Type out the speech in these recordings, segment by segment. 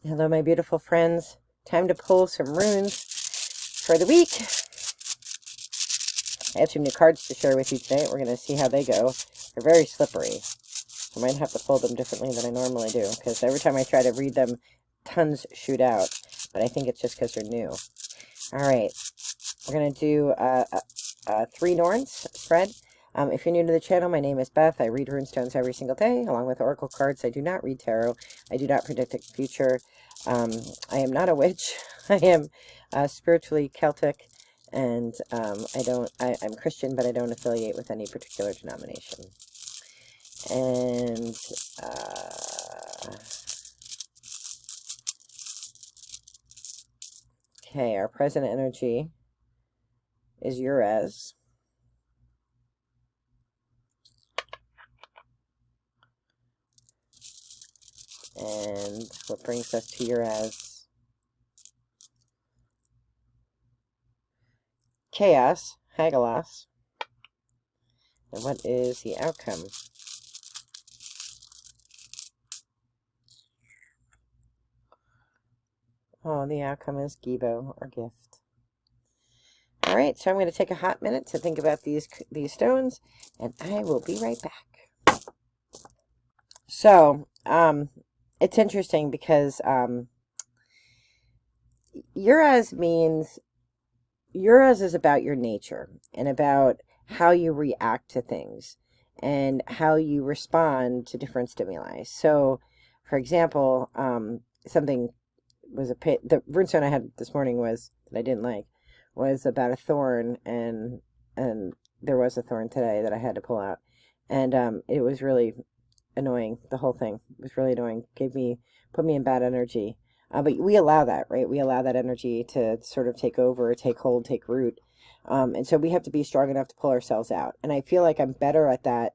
Hello, my beautiful friends. Time to pull some runes for the week. I have some new cards to share with you today. We're going to see how they go. They're very slippery. I might have to pull them differently than I normally do, because every time I try to read them, tons shoot out. But I think it's just because they're new. All right. We're going to do a 3 Norns spread. If you're new to the channel, my name is Beth. I read runestones every single day, along with oracle cards. I do not read tarot. I do not predict the future. I am not a witch. I am spiritually Celtic, and I'm Christian, but I don't affiliate with any particular denomination. And okay, our present energy is Urez. And what brings us to Urez? Chaos, Hagelas. And what is the outcome? Oh, the outcome is Gibo, or gift. All right, so I'm going to take a hot minute to think about these stones, and I will be right back. So, it's interesting because Urez is about your nature and about how you react to things and how you respond to different stimuli. So, for example, something was the runestone I had this morning was that I didn't like was about a thorn, and there was a thorn today that I had to pull out, and it was really annoying. The whole thing was really annoying. Put me in bad energy. But we allow that, right? We allow that energy to sort of take over, take hold, take root. And so we have to be strong enough to pull ourselves out. And I feel like I'm better at that,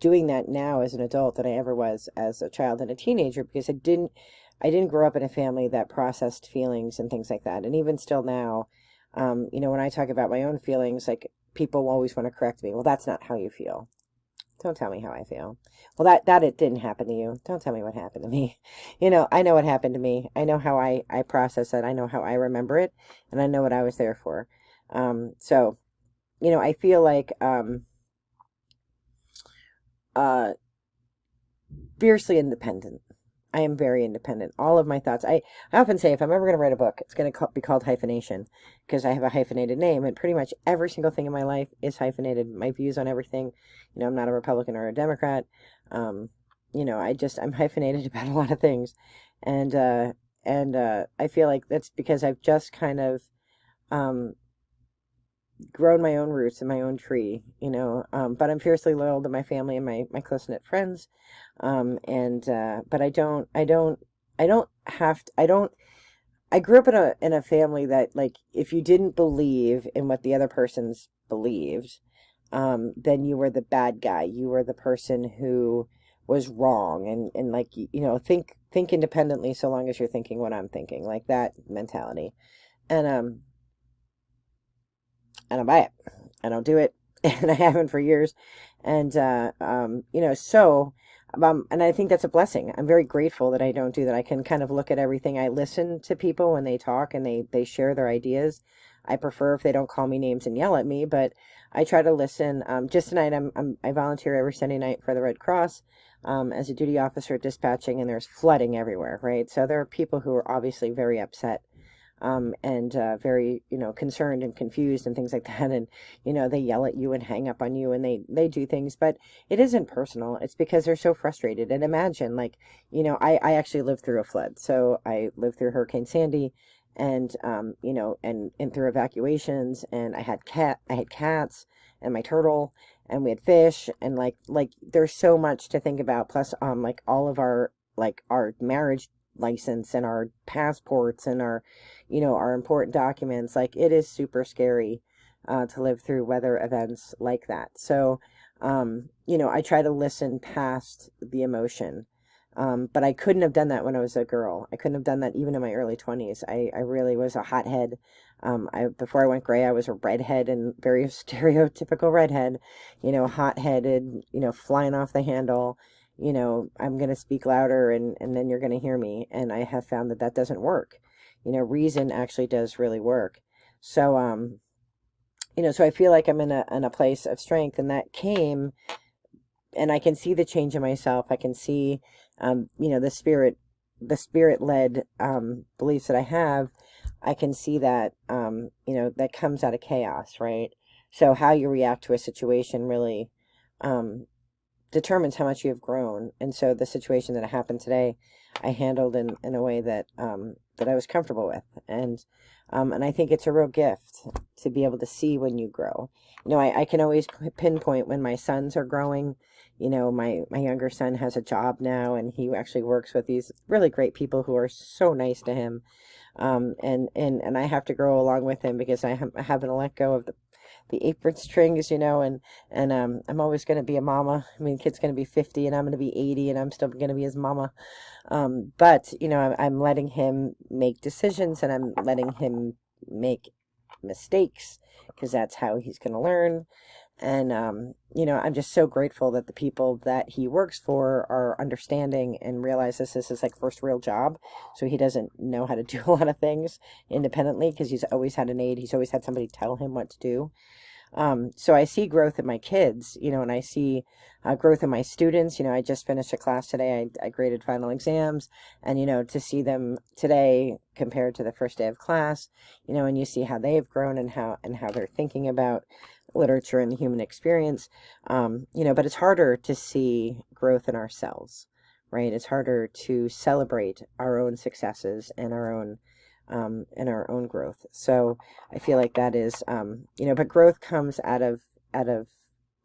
doing that now as an adult than I ever was as a child and a teenager, because I didn't grow up in a family that processed feelings and things like that. And even still now, when I talk about my own feelings, like, people always want to correct me. Well, that's not how you feel. Don't tell me how I feel. Well, that it didn't happen to you. Don't tell me what happened to me. I know what happened to me. I know how I process it. I know how I remember it. And I know what I was there for. So, I feel like fiercely independent. I am very independent. All of my thoughts. I often say if I'm ever going to write a book, it's going to be called Hyphenation, because I have a hyphenated name, and pretty much every single thing in my life is hyphenated. My views on everything. I'm not a Republican or a Democrat. I'm hyphenated about a lot of things, and I feel like that's because I've just kind of grown my own roots in my own tree, but I'm fiercely loyal to my family and my close-knit friends. But I grew up in a family that, like, if you didn't believe in what the other person's believed, then you were the bad guy. You were the person who was wrong, and like, think independently so long as you're thinking what I'm thinking, like that mentality. And I don't buy it. I don't do it. And I haven't for years. And, and I think that's a blessing. I'm very grateful that I don't do that. I can kind of look at everything. I listen to people when they talk and they share their ideas. I prefer if they don't call me names and yell at me, but I try to listen. Just tonight, I volunteer every Sunday night for the Red Cross, as a duty officer dispatching, and there's flooding everywhere, right? So there are people who are obviously very upset. And very, concerned and confused and things like that. And, they yell at you and hang up on you, and they do things, but it isn't personal. It's because they're so frustrated. And imagine, like, I actually lived through a flood. So I lived through Hurricane Sandy, and, and through evacuations, and I had cats and my turtle, and we had fish, and like there's so much to think about. Plus, like, all of our marriage license and our passports and our important documents. Like, it is super scary to live through weather events like that. So I try to listen past the emotion, but I couldn't have done that when I was a girl. I couldn't have done that even in my early 20s. I really was a hothead. Before I went gray, I was a redhead, and very stereotypical redhead, hot-headed, flying off the handle, I'm going to speak louder and then you're going to hear me. And I have found that that doesn't work. Reason actually does really work. So, so I feel like I'm in a place of strength, and that came, and I can see the change in myself. I can see, the spirit led, beliefs that I have. I can see that, that comes out of chaos, right? So how you react to a situation really, determines how much you have grown. And so the situation that happened today, I handled in a way that, that I was comfortable with. And I think it's a real gift to be able to see when you grow. I can always pinpoint when my sons are growing. My younger son has a job now, and he actually works with these really great people who are so nice to him. And I have to grow along with him because I haven't to let go of the apron strings, and I'm always going to be a mama. I mean, kid's going to be 50 and I'm going to be 80 and I'm still going to be his mama. But, I'm letting him make decisions, and I'm letting him make mistakes, because that's how he's going to learn. And, I'm just so grateful that the people that he works for are understanding and realize this is his first real job. So he doesn't know how to do a lot of things independently, because he's always had an aide. He's always had somebody tell him what to do. So I see growth in my kids, and I see growth in my students. I just finished a class today. I graded final exams, and, to see them today compared to the first day of class, and you see how they've grown and how they're thinking about literature and the human experience. But it's harder to see growth in ourselves, right? It's harder to celebrate our own successes and our own growth. So I feel like that is, but growth comes out of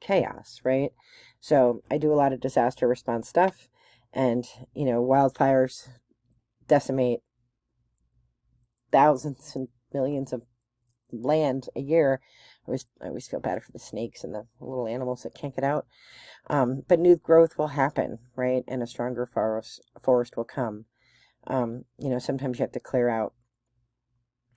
chaos, right? So I do a lot of disaster response stuff, and, wildfires decimate thousands and millions of land a year. I always feel bad for the snakes and the little animals that can't get out. But new growth will happen, right? And a stronger forest will come. Sometimes you have to clear out.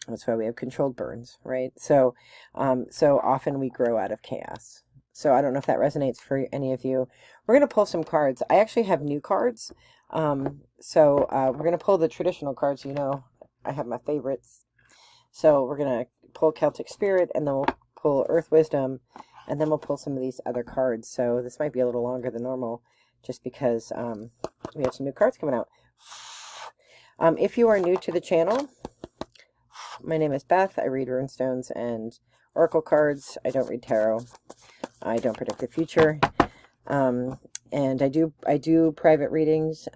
That's why we have controlled burns, right? So often we grow out of chaos. So I don't know if that resonates for any of you. We're going to pull some cards. I actually have new cards. So we're going to pull the traditional cards. I have my favorites. So we're going to pull Celtic Spirit, and then we'll pull Earth Wisdom, and then we'll pull some of these other cards. So this might be a little longer than normal, just because we have some new cards coming out. If you are new to the channel, my name is Beth. I read runestones and oracle cards. I don't read tarot. I don't predict the future. And I do private readings.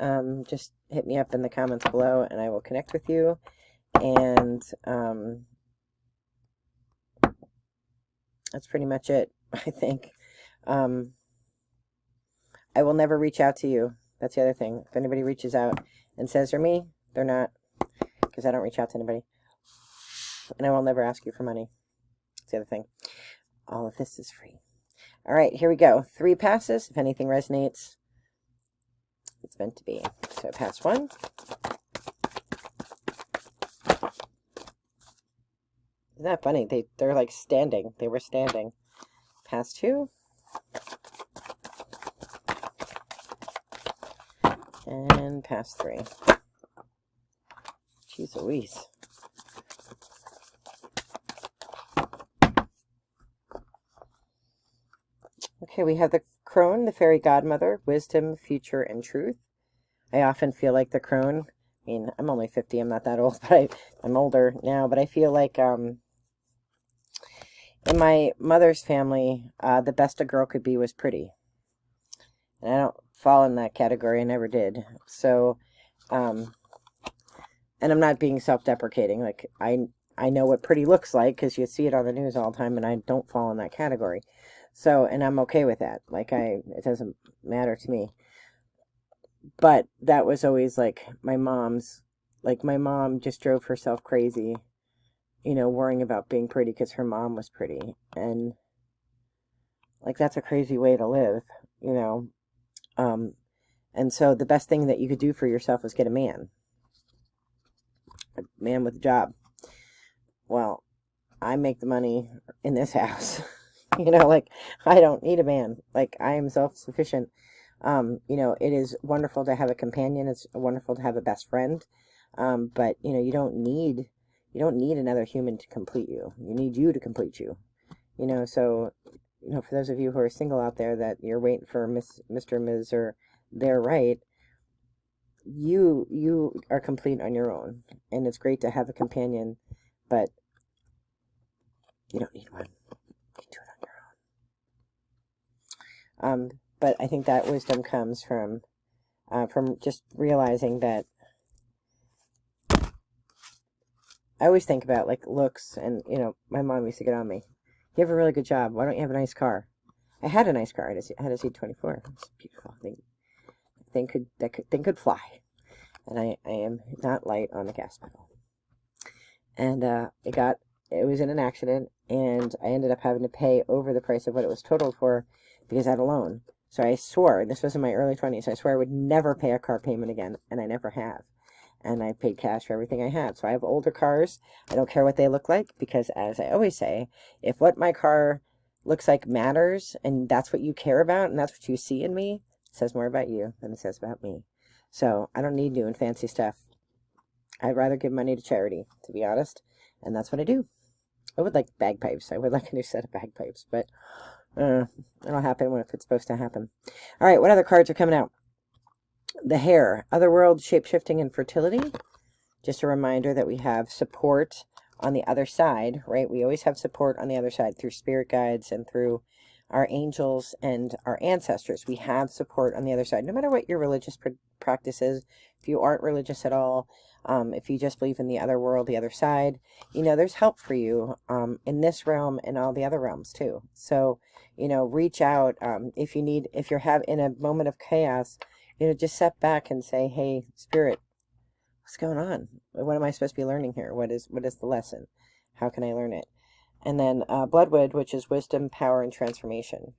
Just hit me up in the comments below, and I will connect with you. And that's pretty much it, I think. I will never reach out to you. That's the other thing. If anybody reaches out and says they're me, they're not, because I don't reach out to anybody. And I will never ask you for money. That's the other thing. All of this is free. All right, here we go. 3 passes. If anything resonates, it's meant to be. So pass 1. Isn't that funny? They're like standing. They were standing. Pass 2. And pass 3. Jeez Louise. Okay, we have the crone, the fairy godmother, wisdom, future, and truth. I often feel like the crone. I mean, I'm only 50. I'm not that old, but I'm older now. But I feel like in my mother's family, the best a girl could be was pretty. And I don't fall in that category. I never did. So, and I'm not being self-deprecating. Like, I know what pretty looks like, because you see it on the news all the time, and I don't fall in that category. So, and I'm okay with that. Like, it doesn't matter to me. But that was always like my mom's. Like, my mom just drove herself crazy, worrying about being pretty because her mom was pretty. And, like, that's a crazy way to live, And so the best thing that you could do for yourself was get a man with a job. Well, I make the money in this house. Like, I don't need a man. Like, I am self-sufficient. You know, it is wonderful to have a companion. It's wonderful to have a best friend. But you know, you don't need another human to complete you. You need you to complete you. You know, so you know, for those of you who are single out there that you're waiting for Mr. Ms. or they're right, you are complete on your own, and it's great to have a companion, but you don't need one. You can do it on your own. But I think that wisdom comes from just realizing that I always think about like looks, and you know, my mom used to get on me. You have a really good job. Why don't you have a nice car? I had a nice car. I had a C24. It's beautiful. Thing could fly, and I am not light on the gas pedal. And it was in an accident, and I ended up having to pay over the price of what it was totaled for because I had a loan. So I swore, this was in my early 20s, I swore I would never pay a car payment again, and I never have. And I paid cash for everything I had. So I have older cars. I don't care what they look like, because as I always say, if what my car looks like matters, and that's what you care about, and that's what you see in me, it says more about you than it says about me. So I don't need new and fancy stuff. I'd rather give money to charity, to be honest, and that's what I do. I would like bagpipes. I would like a new set of bagpipes, but it'll happen when it's supposed to happen. All right, what other cards are coming out? The Hare, Otherworld, Shapeshifting, and Fertility. Just a reminder that we have support on the other side, right? We always have support on the other side through spirit guides and through our angels and our ancestors. We have support on the other side, no matter what your religious practice is. If you aren't religious at all, if you just believe in the other world, the other side, you know, there's help for you in this realm and all the other realms too. So, you know, reach out if you're in a moment of chaos, you know, just step back and say, hey, Spirit, what's going on? What am I supposed to be learning here? What is the lesson? How can I learn it? And then Bloodwood, which is wisdom, power, and transformation.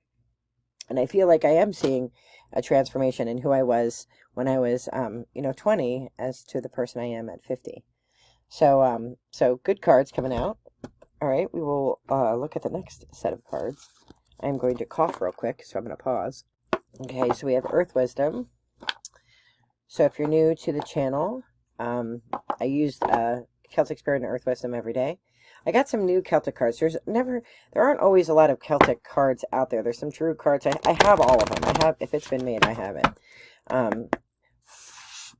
And I feel like I am seeing a transformation in who I was when I was, 20 as to the person I am at 50. So, so good cards coming out. All right, we will look at the next set of cards. I'm going to cough real quick, so I'm going to pause. Okay, so we have Earth Wisdom. So if you're new to the channel, I use Celtic Spirit and Earth Wisdom every day. I got some new Celtic cards. There aren't always a lot of Celtic cards out there. There's some true cards. I have all of them. If it's been made, I have it.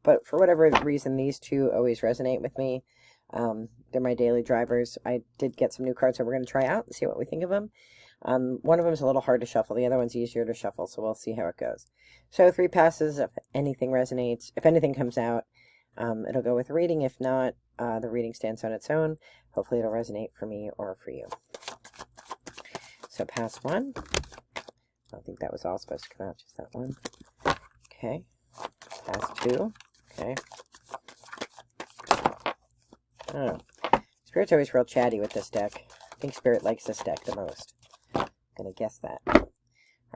But for whatever reason, these two always resonate with me. They're my daily drivers. I did get some new cards that we're going to try out and see what we think of them. One of them is a little hard to shuffle. The other one's easier to shuffle, so we'll see how it goes. So 3 passes. If anything resonates, if anything comes out, it'll go with reading. If not, the reading stands on its own. Hopefully it'll resonate for me or for you. So pass 1. I don't think that was all supposed to come out, just that one. Okay. Pass 2. Okay. Oh. Spirit's always real chatty with this deck. I think Spirit likes this deck the most. I'm going to guess that. All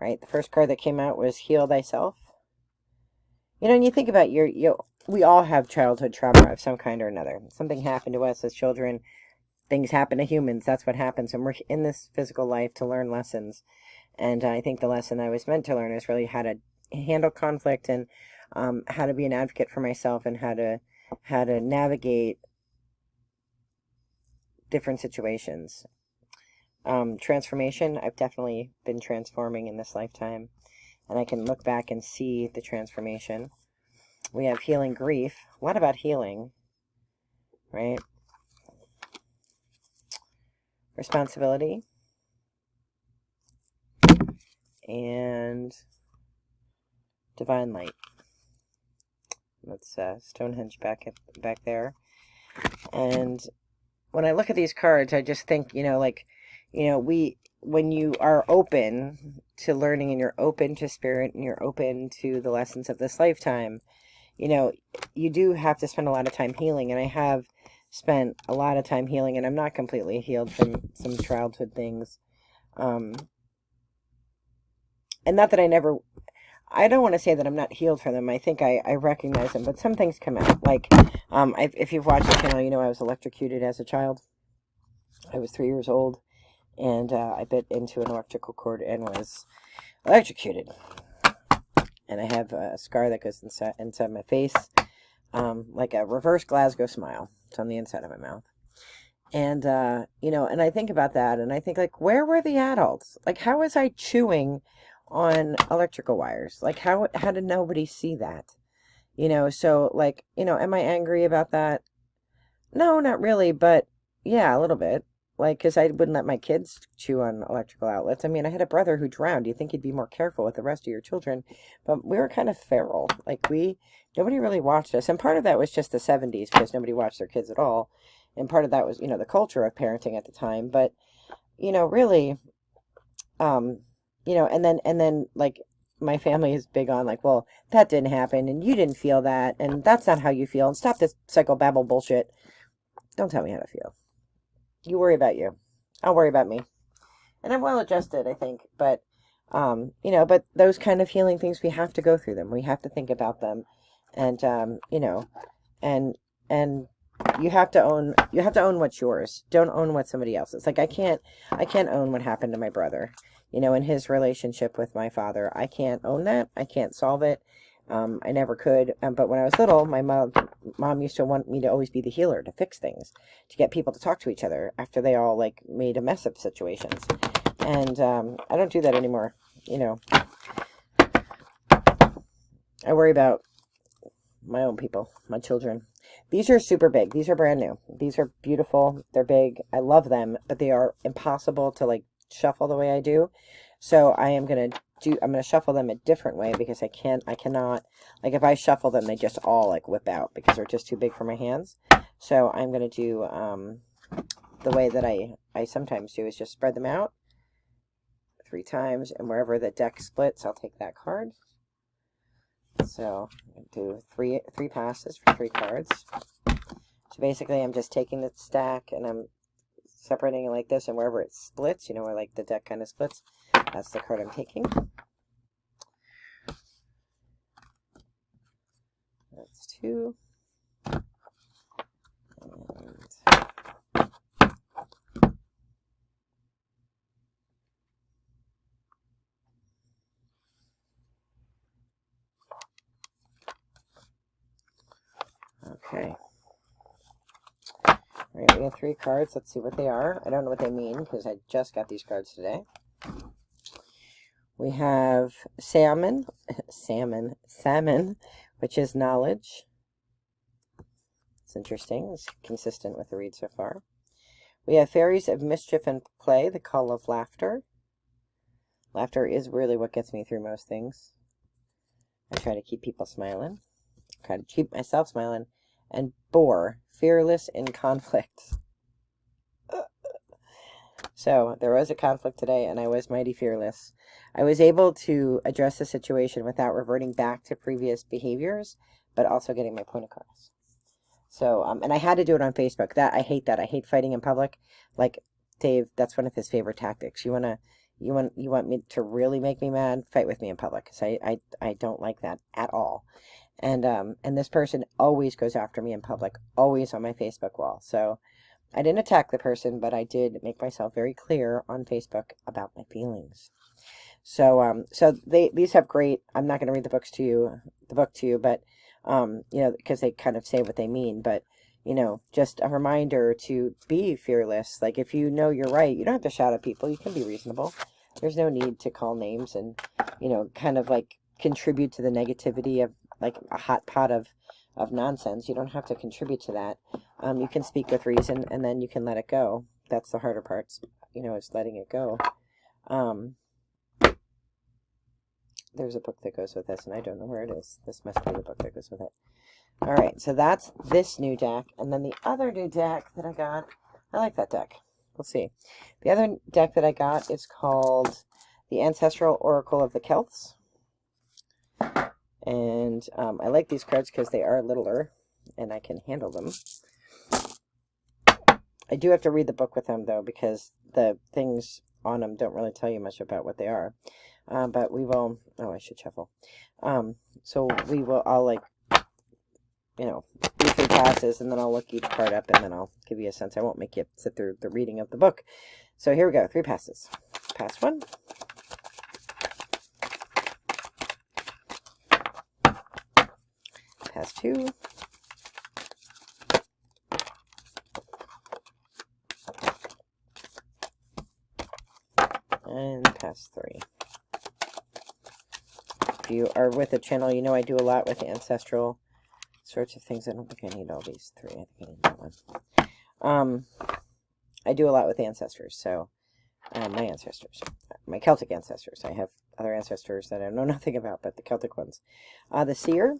right. The first card that came out was Heal Thyself. You know, when you think about we all have childhood trauma of some kind or another. Something happened to us as children. Things happen to humans. That's what happens. And we're in this physical life to learn lessons. And I think the lesson I was meant to learn is really how to handle conflict and how to be an advocate for myself and how to navigate different situations. Transformation. I've definitely been transforming in this lifetime. And I can look back and see the transformation. We have healing grief. A lot about healing, right? Responsibility. And divine light. That's Stonehenge back there. And when I look at these cards, I just think, when you are open to learning and you're open to spirit and you're open to the lessons of this lifetime, you do have to spend a lot of time healing. And I have spent a lot of time healing, and I'm not completely healed from some childhood things. And not that I don't want to say that I'm not healed from them. I think I recognize them, but some things come out. Like, if you've watched the channel, you know I was electrocuted as a child. I was 3 years old, and I bit into an electrical cord and was electrocuted. and I have a scar that goes inside my face, like a reverse Glasgow smile. It's on the inside of my mouth. And, you know, and I think about that, and I think, like, where were the adults? Like, how was I chewing on electrical wires? Like, how did nobody see that? You know, so, like, you know, am I angry about that? No, not really, but yeah, a little bit. Like, because I wouldn't let my kids chew on electrical outlets. I mean, I had a brother who drowned. You think you'd be more careful with the rest of your children, but we were kind of feral. Like, nobody really watched us. And part of that was just the 70s because nobody watched their kids at all. And part of that was, you know, the culture of parenting at the time. But, you know, really, you know, and then like my family is big on like, well, that didn't happen and you didn't feel that and that's not how you feel and stop this psychobabble bullshit. Don't tell me how to feel. You worry about you. I'll worry about me. And I'm well adjusted, I think. But, you know, but those kind of healing things, we have to go through them. We have to think about them. And, you know, and you have to own what's yours. Don't own what somebody else's. Like I can't own what happened to my brother, you know, in his relationship with my father. I can't own that. I can't solve it. I never could. But when I was little, my mom used to want me to always be the healer, to fix things, to get people to talk to each other after they all like made a mess of situations. And I don't do that anymore. You know, I worry about my own people, my children. These are super big. These are brand new. These are beautiful. They're big. I love them, but they are impossible to like shuffle the way I do. So I'm going to shuffle them a different way because I cannot, like if I shuffle them, they just all like whip out because they're just too big for my hands. So I'm going to do, the way that I sometimes do is just spread them out 3 times, and wherever the deck splits, I'll take that card. So I'm going to do three passes for 3 cards. So basically I'm just taking the stack and I'm separating it like this, and wherever it splits, you know, where like the deck kind of splits, that's the card I'm taking. That's 2. Okay. All right, we have 3 cards. Let's see what they are. I don't know what they mean because I just got these cards today. We have salmon, which is knowledge. It's interesting. It's consistent with the read so far. We have fairies of mischief and play, the call of laughter. Laughter is really what gets me through most things. I try to keep people smiling. I try to keep myself smiling. And boar, fearless in conflict. So there was a conflict today, and I was mighty fearless. I was able to address the situation without reverting back to previous behaviors, but also getting my point across. So, and I had to do it on Facebook. I hate that. I hate fighting in public. Like Dave, that's one of his favorite tactics. You want me to really make me mad? Fight with me in public, because I don't like that at all. And this person always goes after me in public, always on my Facebook wall. So I didn't attack the person, but I did make myself very clear on Facebook about my feelings. So, these have great, I'm not going to read the book to you, but, you know, because they kind of say what they mean, but, you know, just a reminder to be fearless. Like, if you know you're right, you don't have to shout at people. You can be reasonable. There's no need to call names and, you know, kind of like contribute to the negativity of like a hot pot of nonsense. You don't have to contribute to that. You can speak with reason, and then you can let it go. That's the harder part, you know, is letting it go. There's a book that goes with this, and I don't know where it is. This must be the book that goes with it. All right, so that's this new deck. And then the other new deck that I got, I like that deck. We'll see. The other deck that I got is called the Ancestral Oracle of the Celts. And I like these cards because they are littler, and I can handle them. I do have to read the book with them, though, because the things on them don't really tell you much about what they are. But we will, oh, I should shuffle. So I'll like, you know, do 3 passes, and then I'll look each card up, and then I'll give you a sense. I won't make you sit through the reading of the book. So here we go, 3 passes. Pass 1. pass 2. And pass 3. If you are with the channel, you know I do a lot with ancestral sorts of things. I don't think I need all these 3. I think I need that one. I do a lot with ancestors, so my ancestors, my Celtic ancestors. I have other ancestors that I know nothing about, but the Celtic ones. The seer,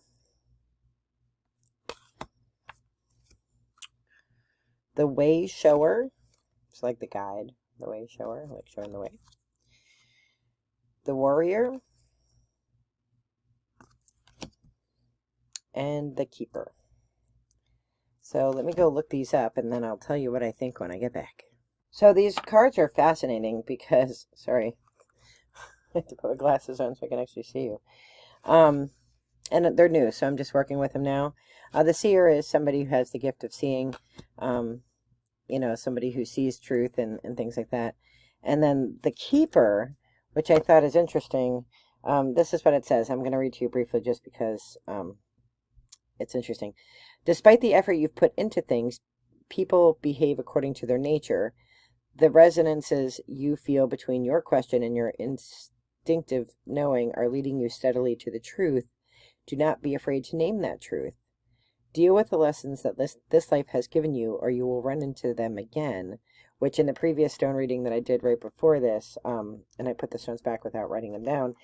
the way shower, it's like the guide, the way shower, like showing the way. The warrior, and the keeper. So let me go look these up, and then I'll tell you what I think when I get back. So these cards are fascinating because, sorry, I have to put my glasses on so I can actually see you. And they're new, so I'm just working with them now. The seer is somebody who has the gift of seeing, you know, somebody who sees truth and things like that. And then the keeper, which I thought is interesting, this is what it says. I'm going to read to you briefly just because it's interesting. Despite the effort you've put into things, people behave according to their nature. The resonances you feel between your question and your instinctive knowing are leading you steadily to the truth. Do not be afraid to name that truth. Deal with the lessons that this life has given you, or you will run into them again, which in the previous stone reading that I did right before this, and I put the stones back without writing them down,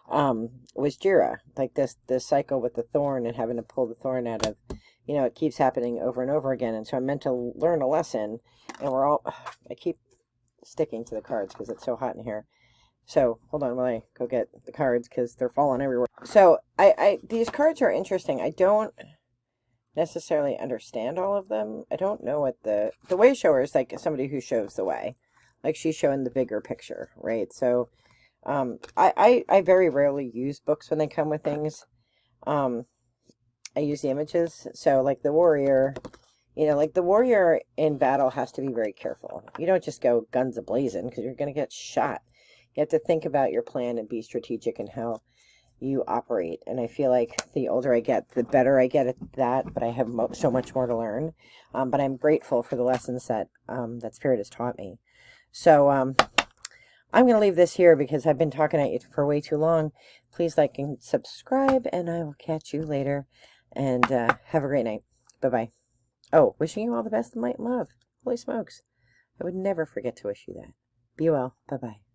was Jira. Like this cycle with the thorn and having to pull the thorn out of, you know, it keeps happening over and over again. And so I'm meant to learn a lesson, and we're all, I keep sticking to the cards because it's so hot in here. So hold on while I go get the cards because they're falling everywhere. So these cards are interesting. I don't necessarily understand all of them. I don't know what the way shower is, like somebody who shows the way, like she's showing the bigger picture, right? So I very rarely use books when they come with things. I use the images. So like the warrior, you know, like the warrior in battle has to be very careful. You don't just go guns a-blazing because you're going to get shot. You have to think about your plan and be strategic in how you operate. And I feel like the older I get, the better I get at that, but I have so much more to learn. But I'm grateful for the lessons that that Spirit has taught me. So I'm going to leave this here because I've been talking at you for way too long. Please like and subscribe, and I will catch you later. And have a great night. Bye-bye. Oh, wishing you all the best in light and love. Holy smokes. I would never forget to wish you that. Be well. Bye-bye.